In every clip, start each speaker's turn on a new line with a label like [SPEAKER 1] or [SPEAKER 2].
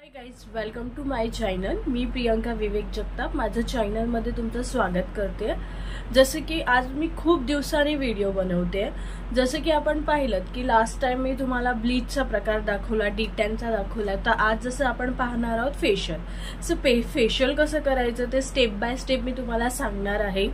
[SPEAKER 1] High guys, welcome to my channel. मी प्रियंका विवेक जगताप माझ्या चॅनलमध्ये तुमचं स्वागत करते। जसे की आज मी खूप दिवसांनी व्हिडिओ बनवते। जसे की आपण पाहिलं की लास्ट टाइम मी तुम्हाला ब्लीचचा प्रकार दाखवला, डिटॅनचा दाखवला, तर आज जसं आपण पाहणार आहोत फेशियल। फेशियल कसं करायचं ते स्टेप बाय स्टेप मी तुम्हाला सांगणार आहे।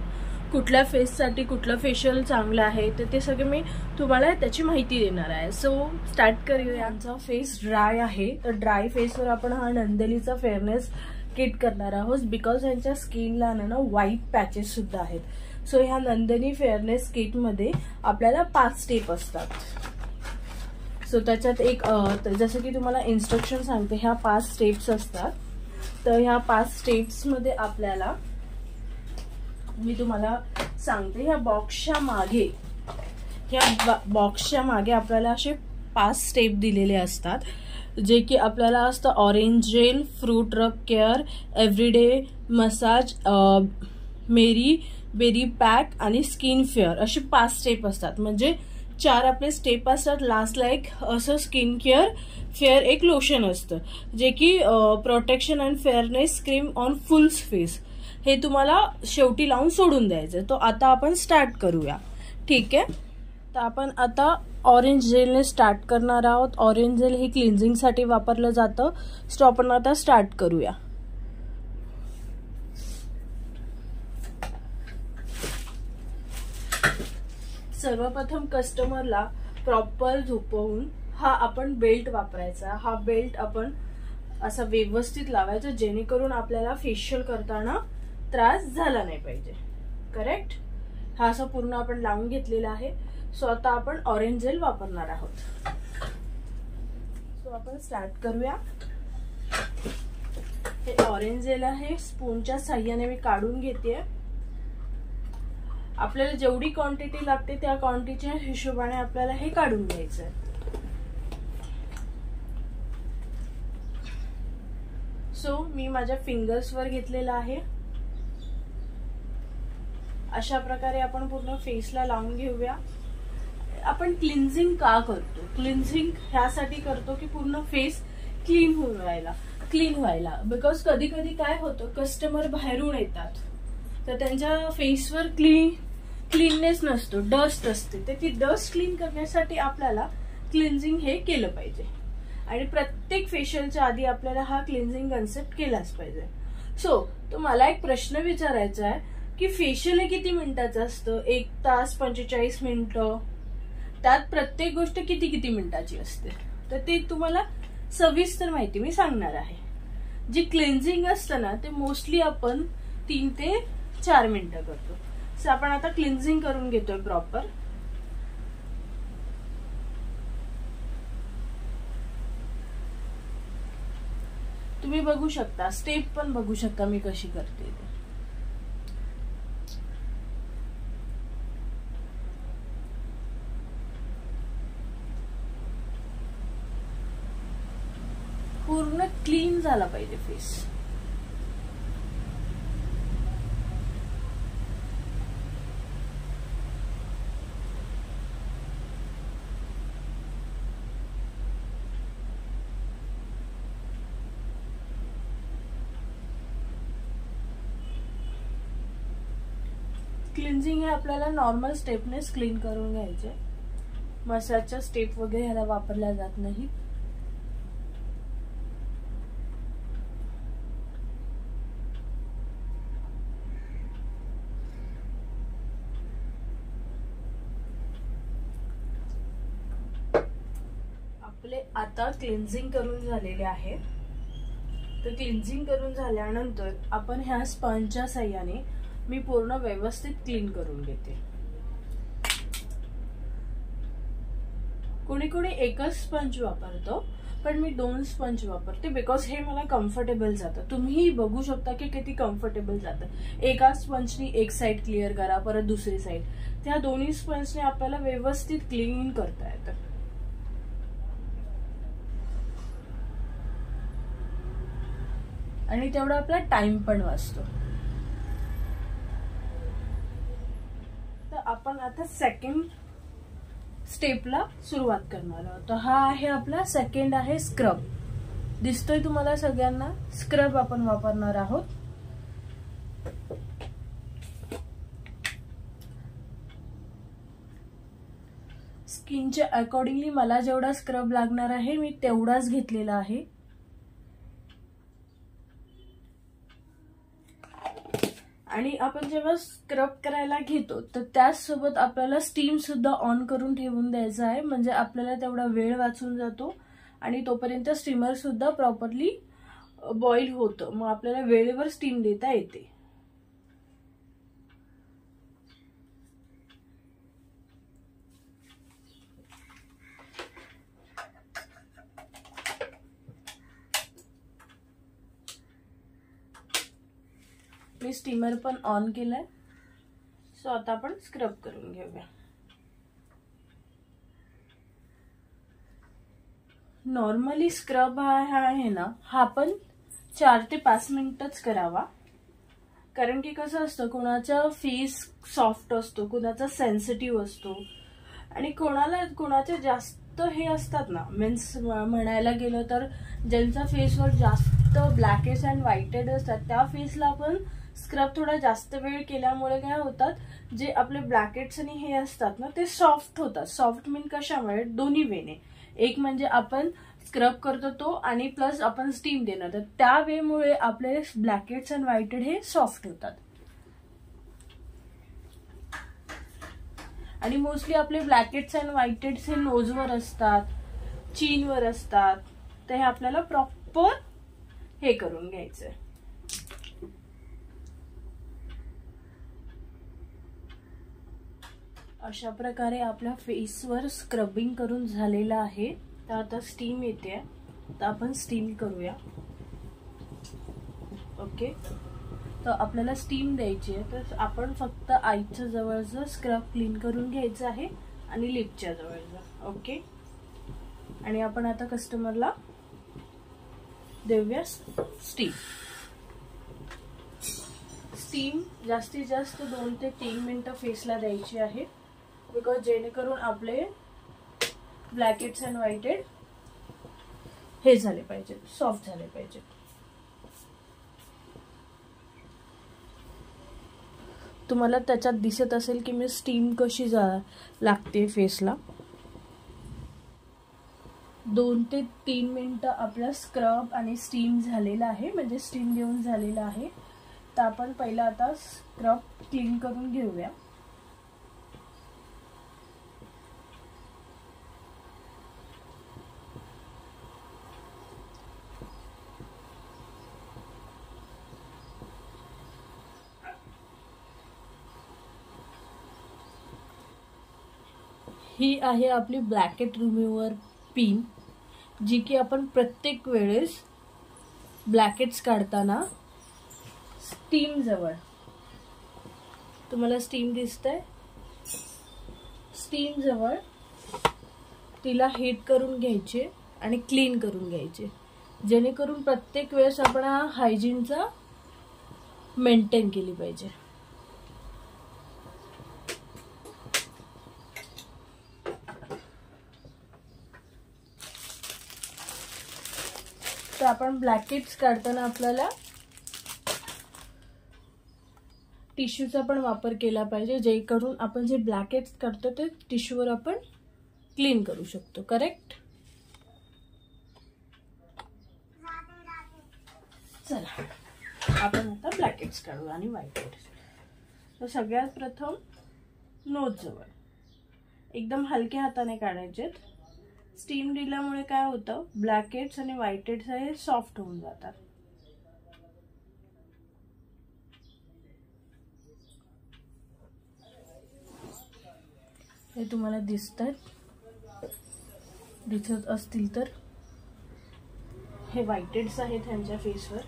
[SPEAKER 1] कुठल्या फेससाठी कुठलं फेशियल चांगलं आहे ते सगळे मी तुम्हाला त्याची माहिती देणार आहे। सो स्टार्ट करूया। यांचा फेस ड्राय आहे, तर ड्राय फेसवर आपण हा नंदेलीचा फेअरनेस किट करणार आहोत। बिकॉज यांच्या स्किनला ना व्हाईट पॅचेस सुद्धा आहेत। सो ह्या नंदिनी फेअरनेस किट मध्ये आपल्याला 5 स्टेप असतात। सो त्याच्यात एक जसं की तुम्हाला इन्स्ट्रक्शन सांगते, ह्या 5 स्टेप्स असतात। तर ह्या 5 स्टेप्स मध्ये आपल्याला मी तुम्हाला सांगते, ह्या बॉक्सच्या मागे आपल्याला असे 5 स्टेप दिलेले असतात, जे की आपल्याला असतं ऑरेंज जेल, फ्रूट रब केअर, एव्हरीडे मसाज, मेरी बेरी पॅक आणि स्किन फेअर असे 5 स्टेप असतात। म्हणजे 4 आपले स्टेप असतात। लास्टला एक असं स्किन केअर फेअर एक लोशन असतं, जे की protection and fairness cream on full face, हे तुम्हाला शेवटी लावून सोडून द्यायचं। तो आता आपण स्टार्ट करूया, ठीक आहे। तर आपण आता ऑरेंज जेलने स्टार्ट करणार आहोत। ऑरेंज जेल हे क्लिन्झिंग साठी वापरलं जातं। सो आपण आता स्टार्ट करूया। सर्वप्रथम कस्टमरला प्रॉपर झोपवून हा आपण बेल्ट वापरायचा। हा बेल्ट आपण असा व्यवस्थित लावायचा, जेणेकरून आपल्याला फेशियल करताना त्रास झाला नाही पाहिजे। करेक्ट। हा असा पूर्ण आपण लावून घेतलेला आहे। सो आता आपण ऑरेंज जेल वापरणार आहोत। सो आपण स्टार्ट करूया। हे ऑरेंज जेल आहे, स्पूनच्या साहाय्याने मी काढून घेते। आपल्याला जेवढी क्वांटिटी लागते त्या क्वांटिटीच्या हिशोबाने आपल्याला हे काढून घ्यायचं आहे। सो मी माझ्या फिंगर्सवर घेतलेला आहे। अशा प्रकारे आपण पूर्ण फेसला लावून घेऊया। आपण क्लिन्झिंग का करतो? क्लिन्झिंग ह्यासाठी करतो की पूर्ण फेस क्लीन व्हायला। बिकॉज कधी कधी काय होतं, कस्टमर बाहेरून येतात तर त्यांच्या फेसवर क्लीननेस नसतो, डस्ट असते। तर ती डस्ट क्लीन करण्यासाठी आपल्याला क्लिन्झिंग हे केलं पाहिजे। आणि प्रत्येक फेशियलच्या आधी आपल्याला हा क्लिन्झिंग कन्सेप्ट केलाच पाहिजे। सो तो मला एक प्रश्न विचारायचा आहे की फेशियल हे किती मिनिटाचं असतं? 1 तास 45 मिनिटं। त्यात प्रत्येक गोष्ट किती मिनिटाची असते? तर ते तुम्हाला सविस्तर माहिती मी सांगणार आहे। जे क्लिन्झिंग असतं ना ते मोस्टली आपण 3 ते 4 मिनिटं करतो। सो आपण आता क्लिन्झिंग करून घेतोय प्रॉपर। तुम्ही बघू शकता, स्टेप पण बघू शकता मी कशी करते ते। पूर्ण क्लीन झाला पाहिजे फेस। क्लिन्झिंग हे आपल्याला नॉर्मल स्टेपनेच क्लीन करून घ्यायचे। मसाजच्या स्टेप वगैरे ह्याला वापरल्या जात नाही। आपले आता क्लिन्झिंग करून झालेले आहे। तर क्लिन्झिंग करून झाल्यानंतर आपण ह्या स्पंजच्या साहाय्याने मी पूर्ण व्यवस्थित क्लीन करून घेते। कोणी कोणी एकच स्पंज वापरतो, पण मी 2 स्पंज वापरते। बिकॉज हे मला कम्फर्टेबल जातं। तुम्ही बघू शकता की किती कम्फर्टेबल जातं। एका स्पंजनी एक साइड क्लिअर करा, परत दुसरी साइड। त्या दोन्ही स्पंजने आपल्याला व्यवस्थित क्लीन करता येतं। आणि तेवढा आपला टाइम पण वाचतो। तर आपण आता सेकंड स्टेपला सुरुवात करणार आहोत। तर हा आहे आपला सेकंड आहे स्क्रब। दिसतोय तुम्हाला सगळ्यांना, स्क्रब आपण वापरणार आहोत। स्किनच्या अकॉर्डिंगली मला जेवढा स्क्रब लागणार आहे मी तेवढाच घेतलेला आहे। आणि आपण जेव्हा स्क्रब करायला घेतो तर त्याचसोबत आपल्याला स्टीम सुद्धा ऑन करून ठेवून द्यायचं आहे, म्हणजे आपल्याला तेवढा वेळ वाचून जातो आणि तोपर्यंत स्टीमर सुद्धा प्रॉपरली बॉईल होतं, मग आपल्याला वेळेवर स्टीम देता येते। मी स्टीमर पण ऑन केलाय, सो आता आपण स्क्रब करून घेऊया। नॉर्मली स्क्रब आहे ना, हा पण 4 ते 5 मिनिटच करावा, कारण की कसं असतं, कोणाचा फेस सॉफ्ट असतो, कोणाचा सेन्सिटिव्ह असतो आणि कोणाचे जास्त हे असतात ना, मीन्स म्हणायला गेलं तर ज्यांचा फेसवर जास्त ब्लॅकेट्स अँड व्हाईटेड असतात त्या फेसला आपण स्क्रब थोडा जास्त वेळ केल्यामुळे काय होतात, जे आपले ब्लॅकेट्स आणि हे असतात ना ते सॉफ्ट होतात। सॉफ्ट मीन कशामुळे, दोन्ही वेने, एक म्हणजे आपण स्क्रब करतो तो आणि प्लस आपण स्टीम देणार, तर त्या वेमुळे आपले ब्लॅकेट्स अँड व्हाईटेड हे सॉफ्ट होतात। आणि मोस्टली आपले ब्लॅकेट्स अँड व्हाईटेड्स हे नोजवर असतात, चीनवर असतात, तर हे आपल्याला प्रॉपर हे करून घ्यायचंय। अशा प्रकारे आपल्या फेसवर स्क्रबिंग करून झालेलं आहे। तर आता स्टीम येते, तर आपण स्टीम करूया। ओके, तर आपल्याला स्टीम द्यायची आहे, तर आपण फक्त आईच्या जवळचं स्क्रब क्लीन करून घ्यायचं आहे आणि लिपच्या जवळचं। ओके, आणि आपण आता कस्टमरला देऊया स्टीम। स्टीम जास्तीत जास्त 2 ते 3 मिनिटं फेसला द्यायची आहे, बिकॉज जेणेकरून आपले ब्लॅकेट्स अँड व्हाईटेड हे झाले पाहिजेत, सॉफ्ट झाले पाहिजेत। तुम्हाला त्याच्यात दिसत असेल की मी स्टीम कशी लागते फेसला। 2 ते 3 मिनिटं आपला स्क्रब आणि स्टीम झालेला आहे, म्हणजे स्टीम देऊन झालेला आहे। तर आपण पहिला आता स्क्रब क्लीन करून घेऊया। ही आहे आपली ब्लॅकेट रिमूव्हर पिन, जी की आपण प्रत्येक वेळेस ब्लॅकेट्स काढताना स्टीम जवळ, तुम्हाला स्टीम दिसतंय, स्टीम जवळ तिला हीट करून घ्यायचे आणि क्लीन करून घ्यायचे, जेणेकरून प्रत्येक वेळेस आपण हायजीनचा मेंटेन केली पाहिजे। तर आपण ब्लॅकेट्स काढताना आपल्याला टिश्यूचा पण वापर केला पाहिजे, जेणेकरून आपण जे ब्लॅकेट्स काढतो ते टिश्यूवर आपण क्लीन करू शकतो। करेक्ट, चला आपण आता ब्लॅकेट्स काढू आणि व्हाईटेड्स। तर सगळ्यात प्रथम नोज जवळ एकदम हलक्या हाताने काढायचे। स्टीम दिल्यामुळे काय होतं, ब्लॅकेट्स आणि व्हाईटेड्स हे सॉफ्ट होऊन जातात। हे तुम्हाला दिसत असतील तर हे व्हाईटेड्स आहेत त्यांच्या फेसवर।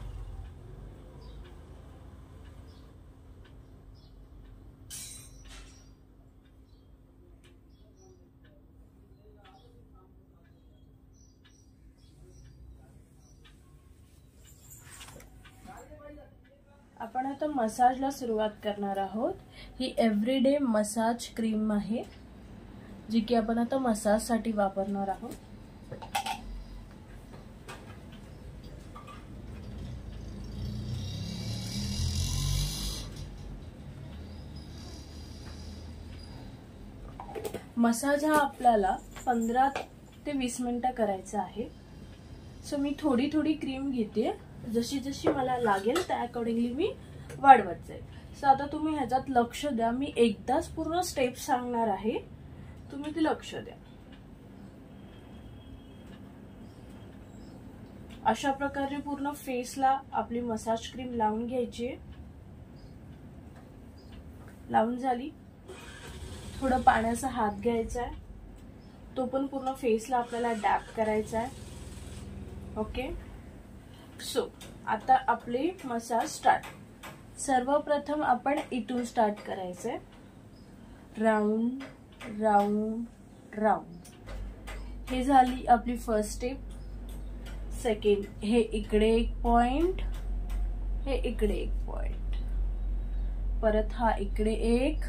[SPEAKER 1] आपण आता मसाजला सुरुवात करणार आहोत। ही एव्हरीडे मसाज क्रीम आहे, जी की आपण आता मसाज साठी वापरणार आहोत। मसाज हा आपल्याला 15 ते 20 मिनिटं करायचा आहे. सो मी थोडी थोडी क्रीम घेते, जशी जशी मला लागेल त्या अकॉर्डिंगली मी वाढवत जाईल. सो आता तुम्ही ह्याच्यात लक्ष द्या, मी एकदाच पूर्ण स्टेप सांगणार आहे, तुम्ही ते लक्ष द्या. अशा प्रकारे पूर्ण फेसला आपली मसाज क्रीम लावून घ्यायची. लावून झाली, थोडं पाण्याचा हात घ्यायचा आहे, तो पण पूर्ण फेसला आपल्याला डॅप करायचा आहे. ओके. सो आता आपली मसाज स्टार्ट. सर्वप्रथम आपण इथून स्टार्ट करायचंय. Round round round. हे झाली आपली फर्स्ट स्टेप. सेकंड, हे इकडे एक पॉइंट, हे इकडे एक पॉइंट, परत हा इकडे एक.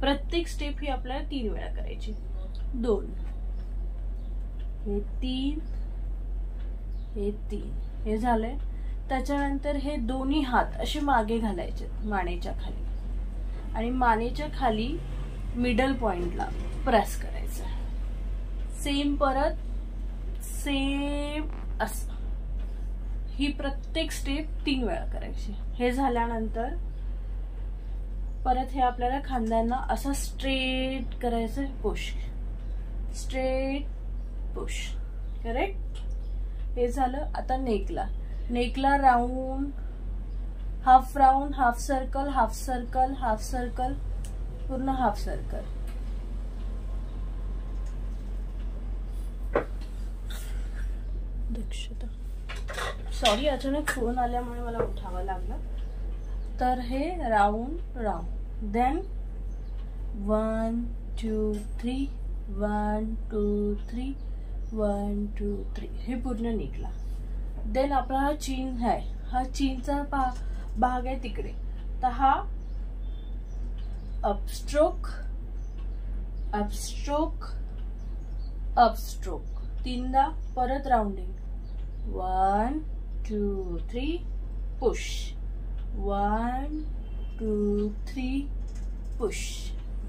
[SPEAKER 1] प्रत्येक स्टेप ही आपल्याला 3 वेळा करायची. 2, हे 3, हे 3. हे झालंय. त्याच्यानंतर हे दोन्ही हात असे मागे घालायचे मानेच्या खाली, आणि मानेच्या खाली मिडल पॉइंटला प्रेस करायचं. सेम परत सेम असं. ही प्रत्येक स्टेप 3 वेळा करायची. हे झाल्यानंतर परत हे आपल्याला खांद्यांना असं स्ट्रेट करायचं. Push, straight, push. करेक्ट. हे झालं. आता नेकला round, half round, half circle, half circle, half circle, पूर्ण हाफ सर्कल. दक्षता, सॉरी अचानक फोन आल्यामुळे मला उठावं लागलं. तर हे राउंड राउंड, देन 1 2 3, 1 2 3, 1 2 3. हे पूर्ण निघला. देन आपला हा चीन आहे, हा चीनचा भाग आहे तिकडे. तर हा अपस्ट्रोक, अपस्ट्रोक, अपस्ट्रोक. 3दा. परत rounding. 1 2 3, push. 1 2 3, push.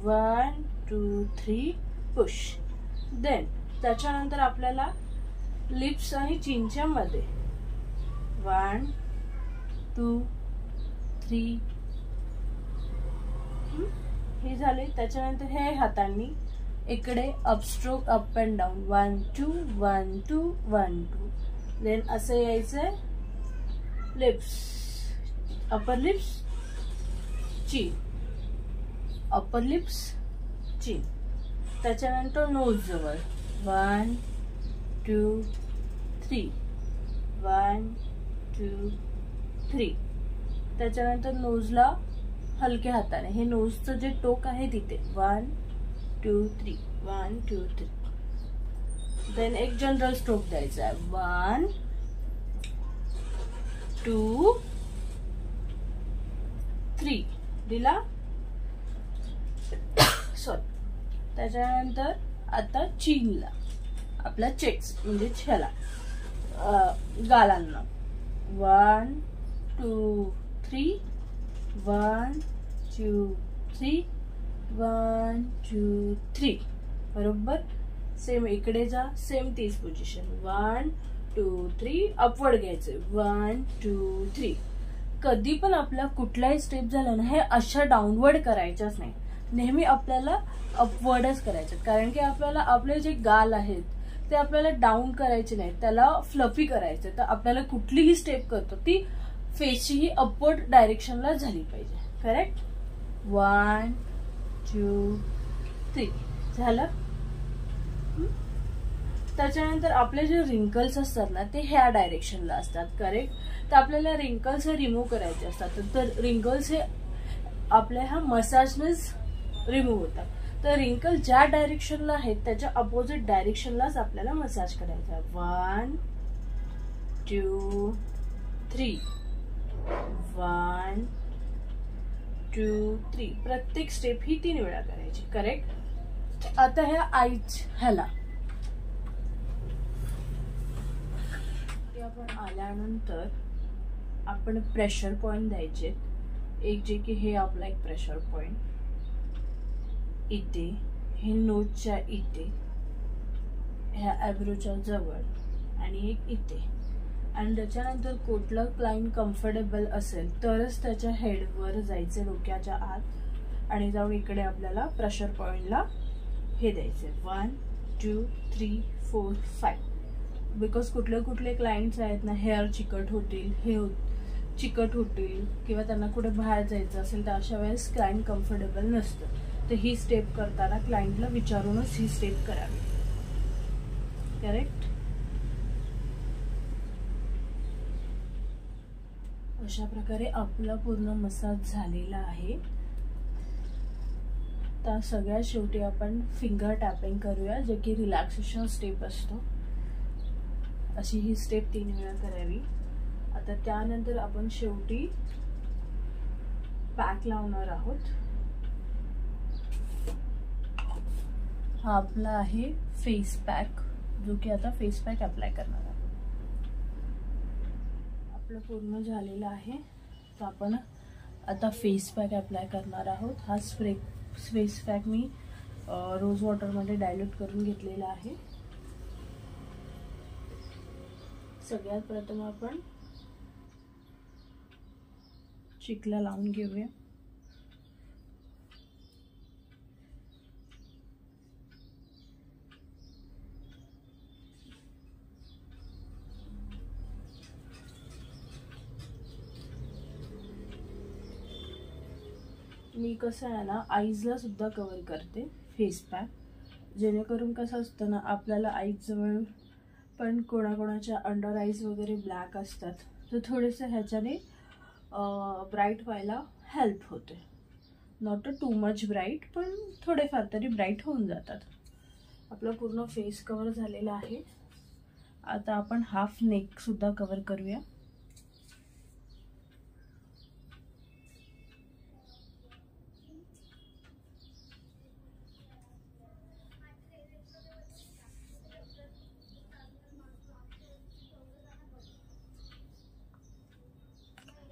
[SPEAKER 1] 1 2 3, push. Then त्याच्यानंतर आपल्याला लिप्स आणि चीनच्या मध्ये 1 2 3. हे झाले. त्याच्यानंतर हे हातांनी इकडे upstroke, up and down. 1 2 1 2 1 2. Then असं यायचंय. लिप्स, अपर लिप्स, चीन, अपर लिप्स, चीन. त्याच्यानंतर नोज जवळ 1 2 3, 1 2 3. त्याच्यानंतर नोजला हलक्या हाताने, हे नोजचं जे टोक आहे तिथे 1 2 3, 1 2 3. देन एक जनरल स्ट्रोक द्यायचा आहे. 1 2 3 दिला. सॉरी. त्याच्यानंतर आता चीनला, आपला चेक्स म्हणजे छेला, गालांना 1 2 3, 1 2 3, 1 2 3. बरोबर. सेम इकडे जा, सेम तीच पोझिशन. 1 2 3, अपवर्ड घ्यायचे. 1 2 3. कधी पण आपला कुठलाही स्टेप झाला ना, हे अशा डाऊनवर्ड करायच्याच नाही, नेहमी आपल्याला अपवर्डच करायचं. कारण की आपल्याला आपले जे गाल आहेत ते आपल्याला डाऊन करायचे नाही, त्याला फ्लफी करायचे. तर आपल्याला कुठलीही स्टेप करतो ती फेसची ही अपवर्ड डायरेक्शनला झाली पाहिजे. करेक्ट. 1 2 3 झालं. त्याच्यानंतर आपले जे रिंकल्स असतात ना ते ह्या डायरेक्शनला असतात. करेक्ट. तर आपल्याला रिंकल्स हे रिमूव्ह करायचे असतात. तर रिंकल्स हे आपल्या ह्या मसाजनेच रिमूव्ह होतात. तर रिंकल ज्या डायरेक्शनला आहेत त्याच्या अपोजिट डायरेक्शनलाच आपल्याला मसाज करायचा. 1 2 3, 1 2 3. प्रत्येक स्टेप ही 3 वेळा करायची. करेक्ट. आता ह्या ह्याला आपण आल्यानंतर आपण प्रेशर पॉइंट द्यायचे. एक जे की हे आपला एक प्रेशर पॉइंट इथे, हे नोजच्या इथे, ह्या ॲब्रोच्या जवळ आणि एक इथे. आणि त्याच्यानंतर कुठलं क्लायंट कम्फर्टेबल असेल तरच त्याच्या हेडवर जायचे, डोक्याच्या आत, आणि जाऊन इकडे आपल्याला प्रेशर पॉईंटला हे द्यायचे 1 2 3 4 5. बिकॉज कुठले क्लायंट्स आहेत ना, हेअर चिकट होतील, चिकट होतील किंवा त्यांना कुठे बाहेर जायचं असेल तर अशा वेळेस क्लायंट कम्फर्टेबल नसतं. तर ही स्टेप करताना क्लायंटला विचारूनच ही स्टेप करावी. करेक्ट. अशा प्रकारे आपला पूर्ण मसाज झालेला आहे. तर सगळ्यात शेवटी आपण फिंगर टॅपिंग करूया, जे की रिलॅक्सेशन स्टेप असतो. अशी ही स्टेप 3 वेळा करावी. आता त्यानंतर आपण शेवटी पॅक लावणार आहोत. हा आपला आहे फेस पॅक, जो की आता फेस पॅक अप्लाय करणार आहोत. आपलं पूर्ण झालेलं आहे. तर आपण आता फेस पॅक अप्लाय करणार आहोत. हा फेस पॅक मी रोज वॉटरमध्ये डायल्यूट करून घेतलेला आहे. सगळ्यात प्रथम आपण चिकला लावून घेऊया. मी कसं आहे ना, आईजला सुद्धा कव्हर करते फेस पॅक, जेणेकरून कसं असतं ना, आपल्याला आईजवळ पण कोणाकोणाच्या अंडर आईज वगैरे ब्लॅक असतात, तर थोडेसे ह्याच्याने ब्राईट व्हायला हेल्प होते. नॉट टू मच ब्राईट, पण थोडेफार तरी ब्राईट होऊन जातात. आपला पूर्ण फेस कव्हर झालेला आहे. आता आपण हाफ नेक सुद्धा कव्हर करूया.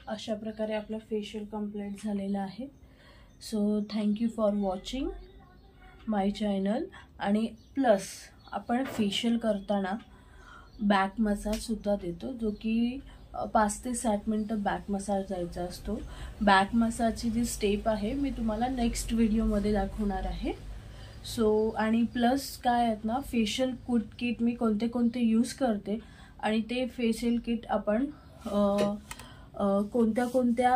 [SPEAKER 1] अशा प्रकारे आपलं फेशियल कंप्लीट झालेलं आहे. So thank you for watching my channel. आणि प्लस आपण फेशियल करताना बॅक मसाजसुद्धा देतो, जो की 5 ते 7 मिनटं बॅक मसाज द्यायचा असतो. बॅक मसाजची जी स्टेप आहे मी तुम्हाला नेक्स्ट व्हिडिओमध्ये दाखवणार आहे. सो आणि प्लस काय आहेत ना, फेशियल किट मी कोणते यूज करते आणि ते फेशियल किट आपण कोणत्या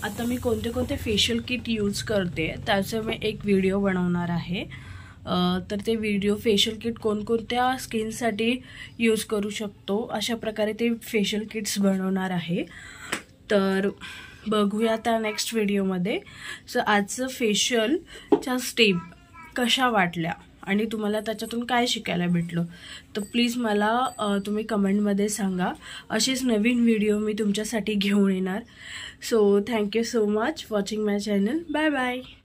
[SPEAKER 1] आता मी कोणते फेशियल किट यूज करते त्याचा मी एक व्हिडिओ बनवणार आहे. तर ते व्हिडिओ फेशियल किट कोणकोणत्या स्किनसाठी यूज करू शकतो अशा प्रकारे ते फेशियल किट्स बनवणार आहे. तर बघूया त्या नेक्स्ट व्हिडिओमध्ये. सो आजचं फेशियलच्या स्टेप कशा वाटल्या आणि तुम्हाला त्याच्यातून काय शिकायला भेटलं तर प्लीज मला तुम्ही कमेंटमध्ये सांगा. अशीच नवीन व्हिडिओ मी तुमच्यासाठी घेऊन येणार. So thank you so much watching my channel. Bye bye.